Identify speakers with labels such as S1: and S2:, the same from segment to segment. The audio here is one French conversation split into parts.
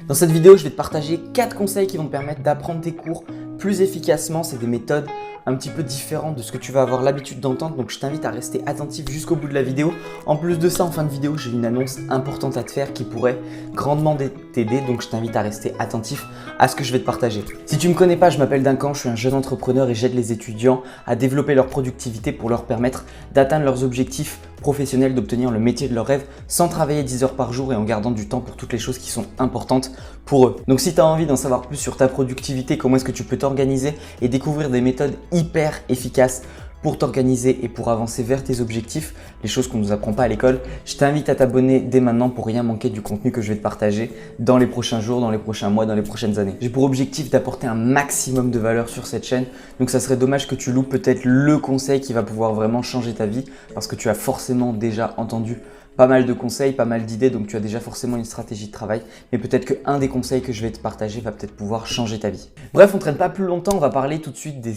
S1: Dans cette vidéo, je vais te partager 4 conseils qui vont te permettre d'apprendre tes cours plus efficacement. C'est des méthodes un petit peu différentes de ce que tu vas avoir l'habitude d'entendre, donc je t'invite à rester attentif jusqu'au bout de la vidéo. En plus de ça, en fin de vidéo, j'ai une annonce importante à te faire qui pourrait grandement t'aider, donc je t'invite à rester attentif à ce que je vais te partager. Si tu ne me connais pas, je m'appelle Duncan, je suis un jeune entrepreneur et j'aide les étudiants à développer leur productivité pour leur permettre d'atteindre leurs objectifs professionnels, d'obtenir le métier de leur rêve sans travailler 10 heures par jour et en gardant du temps pour toutes les choses qui sont importantes pour eux. Donc si tu as envie d'en savoir plus sur ta productivité, comment est-ce que tu peux t'organiser et découvrir des méthodes hyper efficaces pour t'organiser et pour avancer vers tes objectifs, les choses qu'on ne nous apprend pas à l'école, je t'invite à t'abonner dès maintenant pour rien manquer du contenu que je vais te partager dans les prochains jours, dans les prochains mois, dans les prochaines années. J'ai pour objectif d'apporter un maximum de valeur sur cette chaîne, donc ça serait dommage que tu loupes peut-être le conseil qui va pouvoir vraiment changer ta vie parce que tu as forcément déjà entendu pas mal de conseils, pas mal d'idées, donc tu as déjà forcément une stratégie de travail, mais peut-être qu'un des conseils que je vais te partager va peut-être pouvoir changer ta vie. Bref, on ne traîne pas plus longtemps, on va parler tout de suite des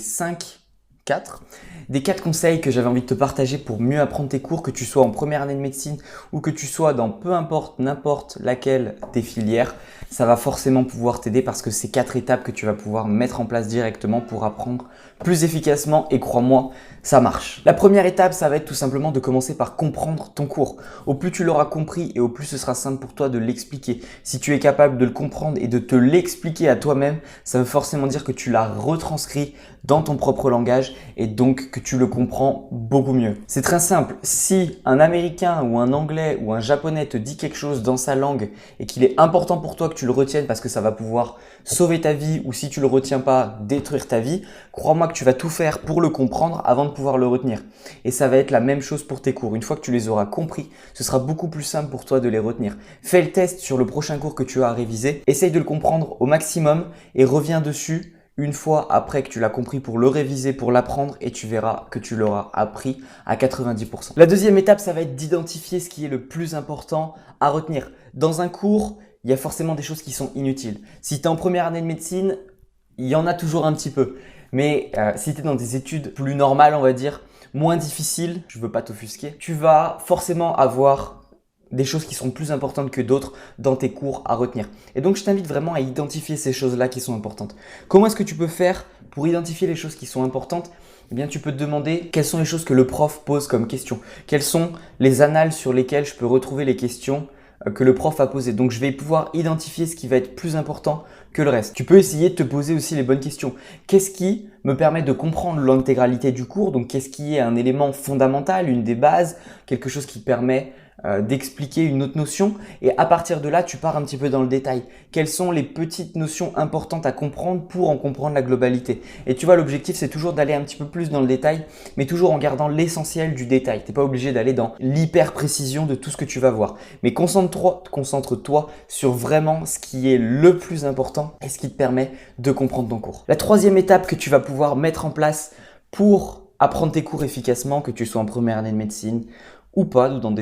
S1: 4 conseils que j'avais envie de te partager pour mieux apprendre tes cours, que tu sois en première année de médecine ou que tu sois dans peu importe n'importe laquelle des filières. Ça va forcément pouvoir t'aider parce que c'est 4 étapes que tu vas pouvoir mettre en place directement pour apprendre plus efficacement et crois-moi, ça marche. La première étape, ça va être tout simplement de commencer par comprendre ton cours. Au plus tu l'auras compris et au plus ce sera simple pour toi de l'expliquer. Si tu es capable de le comprendre et de te l'expliquer à toi-même, ça veut forcément dire que tu l'as retranscrit dans ton propre langage et donc que tu le comprends beaucoup mieux. C'est très simple. Si un Américain ou un Anglais ou un Japonais te dit quelque chose dans sa langue et qu'il est important pour toi que tu le retiennes parce que ça va pouvoir sauver ta vie ou si tu le retiens pas, détruire ta vie, crois-moi que tu vas tout faire pour le comprendre avant de pouvoir le retenir. Et ça va être la même chose pour tes cours. Une fois que tu les auras compris, ce sera beaucoup plus simple pour toi de les retenir. Fais le test sur le prochain cours que tu as à réviser. Essaye de le comprendre au maximum et reviens dessus une fois après que tu l'as compris pour le réviser, pour l'apprendre et tu verras que tu l'auras appris à 90%. La deuxième étape, ça va être d'identifier ce qui est le plus important à retenir. Dans un cours, il y a forcément des choses qui sont inutiles. Si tu es en première année de médecine, il y en a toujours un petit peu. Mais si tu es dans des études plus normales, on va dire, moins difficiles, je ne veux pas t'offusquer, tu vas forcément avoir des choses qui sont plus importantes que d'autres dans tes cours à retenir. Et donc, je t'invite vraiment à identifier ces choses-là qui sont importantes. Comment est-ce que tu peux faire pour identifier les choses qui sont importantes ? Eh bien, tu peux te demander quelles sont les choses que le prof pose comme questions. Quelles sont les annales sur lesquelles je peux retrouver les questions que le prof a posées. Donc, je vais pouvoir identifier ce qui va être plus important que le reste. Tu peux essayer de te poser aussi les bonnes questions. Qu'est-ce qui me permet de comprendre l'intégralité du cours ? Donc, qu'est-ce qui est un élément fondamental, une des bases, quelque chose qui permet d'expliquer une autre notion et à partir de là, tu pars un petit peu dans le détail. Quelles sont les petites notions importantes à comprendre pour en comprendre la globalité? Et tu vois, l'objectif, c'est toujours d'aller un petit peu plus dans le détail, mais toujours en gardant l'essentiel du détail. Tu n'es pas obligé d'aller dans l'hyper-précision de tout ce que tu vas voir. Mais concentre-toi sur vraiment ce qui est le plus important et ce qui te permet de comprendre ton cours. La troisième étape que tu vas pouvoir mettre en place pour apprendre tes cours efficacement, que tu sois en première année de médecine ou pas, ou dans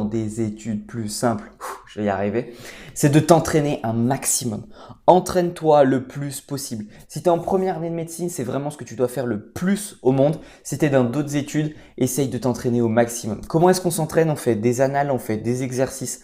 S1: des études plus simples, je vais y arriver, c'est de t'entraîner un maximum. Entraîne-toi le plus possible. Si tu es en première année de médecine, c'est vraiment ce que tu dois faire le plus au monde. Si tu es dans d'autres études, essaye de t'entraîner au maximum. Comment est-ce qu'on s'entraîne? On fait des annales, on fait des exercices,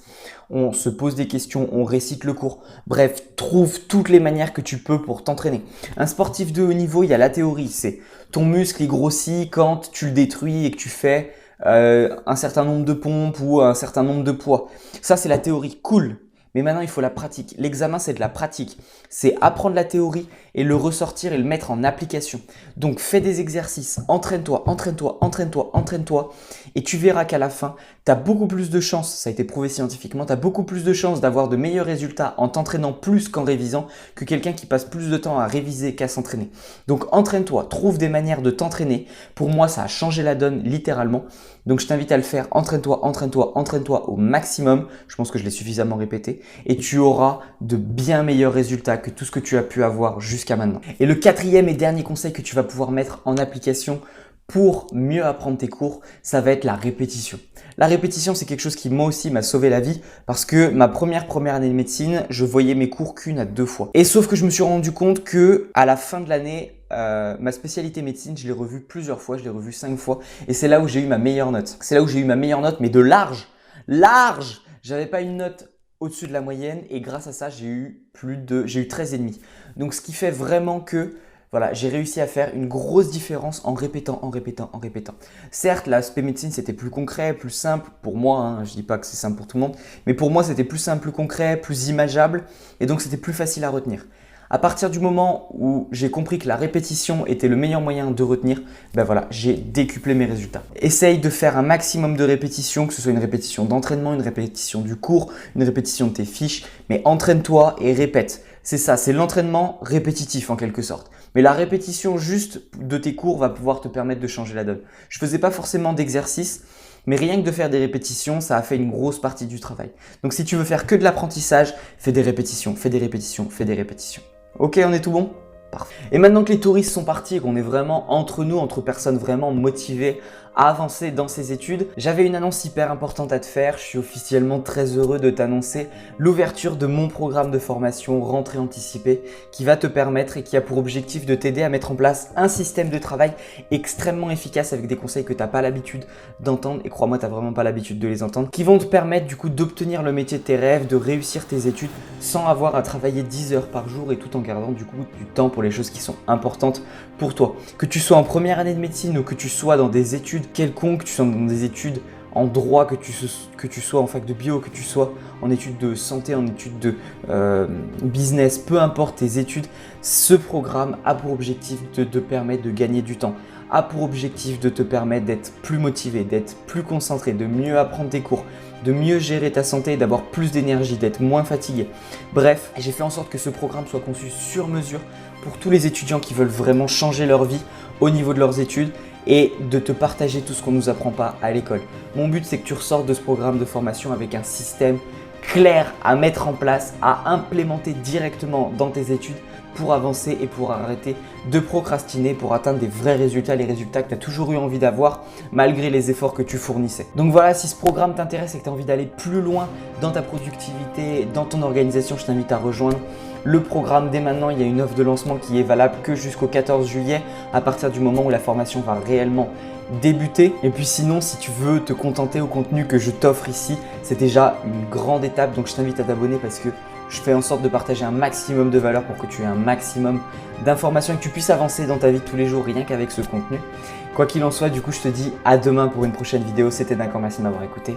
S1: on se pose des questions, on récite le cours. Bref, trouve toutes les manières que tu peux pour t'entraîner. Un sportif de haut niveau, il y a la théorie, c'est ton muscle, il grossit quand tu le détruis et que tu fais un certain nombre de pompes ou un certain nombre de poids. Ça, c'est la théorie. Cool. Mais maintenant, il faut la pratique. L'examen, c'est de la pratique. C'est apprendre la théorie et le ressortir et le mettre en application. Donc, fais des exercices. Entraîne-toi, entraîne-toi, entraîne-toi, entraîne-toi. Et tu verras qu'à la fin, tu as beaucoup plus de chances, ça a été prouvé scientifiquement, tu as beaucoup plus de chances d'avoir de meilleurs résultats en t'entraînant plus qu'en révisant que quelqu'un qui passe plus de temps à réviser qu'à s'entraîner. Donc, entraîne-toi, trouve des manières de t'entraîner. Pour moi, ça a changé la donne littéralement. Donc, je t'invite à le faire. Entraîne-toi, entraîne-toi, entraîne-toi au maximum. Je pense que je l'ai suffisamment répété. Et tu auras de bien meilleurs résultats que tout ce que tu as pu avoir jusqu'à maintenant. Et le quatrième et dernier conseil que tu vas pouvoir mettre en application pour mieux apprendre tes cours, ça va être la répétition. La répétition, c'est quelque chose qui moi aussi m'a sauvé la vie parce que ma première année de médecine, je voyais mes cours qu'une à 2 fois. Et sauf que je me suis rendu compte que à la fin de l'année, ma spécialité médecine, je l'ai revue plusieurs fois, je l'ai revue 5 fois et c'est là où j'ai eu ma meilleure note. C'est là où j'ai eu ma meilleure note, mais de large. J'avais pas une note au-dessus de la moyenne et grâce à ça, j'ai eu 13,5. Donc ce qui fait vraiment que voilà, j'ai réussi à faire une grosse différence en répétant, en répétant, en répétant. Certes, l'aspect médecine, c'était plus concret, plus simple pour moi. Hein, je ne dis pas que c'est simple pour tout le monde, mais pour moi, c'était plus simple, plus concret, plus imageable et donc c'était plus facile à retenir. À partir du moment où j'ai compris que la répétition était le meilleur moyen de retenir, ben voilà, j'ai décuplé mes résultats. Essaye de faire un maximum de répétitions, que ce soit une répétition d'entraînement, une répétition du cours, une répétition de tes fiches, mais entraîne-toi et répète. C'est ça, c'est l'entraînement répétitif en quelque sorte. Mais la répétition juste de tes cours va pouvoir te permettre de changer la donne. Je faisais pas forcément d'exercice, mais rien que de faire des répétitions, ça a fait une grosse partie du travail. Donc si tu veux faire que de l'apprentissage, fais des répétitions, fais des répétitions, fais des répétitions. Ok, on est tout bon? Parfait. Et maintenant que les touristes sont partis, qu'on est vraiment entre nous, entre personnes vraiment motivées à avancer dans ces études, j'avais une annonce hyper importante à te faire. Je suis officiellement très heureux de t'annoncer l'ouverture de mon programme de formation Rentrée Anticipée qui va te permettre et qui a pour objectif de t'aider à mettre en place un système de travail extrêmement efficace avec des conseils que tu n'as pas l'habitude d'entendre et crois-moi, tu n'as vraiment pas l'habitude de les entendre, qui vont te permettre du coup d'obtenir le métier de tes rêves, de réussir tes études sans avoir à travailler 10 heures par jour et tout en gardant du coup du temps pour les choses qui sont importantes pour toi. Que tu sois en première année de médecine ou que tu sois dans des études quelconques, que tu sois dans des études en droit, que tu sois en fac de bio, que tu sois en études de santé, en études de business, peu importe tes études, ce programme a pour objectif de te permettre de gagner du temps, a pour objectif de te permettre d'être plus motivé, d'être plus concentré, de mieux apprendre tes cours, de mieux gérer ta santé, d'avoir plus d'énergie, d'être moins fatigué. Bref, j'ai fait en sorte que ce programme soit conçu sur mesure pour tous les étudiants qui veulent vraiment changer leur vie au niveau de leurs études et de te partager tout ce qu'on ne nous apprend pas à l'école. Mon but, c'est que tu ressortes de ce programme de formation avec un système clair à mettre en place, à implémenter directement dans tes études pour avancer et pour arrêter de procrastiner, pour atteindre des vrais résultats, les résultats que tu as toujours eu envie d'avoir malgré les efforts que tu fournissais. Donc voilà, si ce programme t'intéresse et que tu as envie d'aller plus loin dans ta productivité, dans ton organisation, je t'invite à rejoindre le programme dès maintenant. Il y a une offre de lancement qui est valable que jusqu'au 14 juillet à partir du moment où la formation va réellement débuter. Et puis sinon, si tu veux te contenter au contenu que je t'offre ici, c'est déjà une grande étape. Donc je t'invite à t'abonner parce que je fais en sorte de partager un maximum de valeur pour que tu aies un maximum d'informations et que tu puisses avancer dans ta vie de tous les jours rien qu'avec ce contenu. Quoi qu'il en soit, du coup, je te dis à demain pour une prochaine vidéo. C'était D'accord, merci de m'avoir écouté.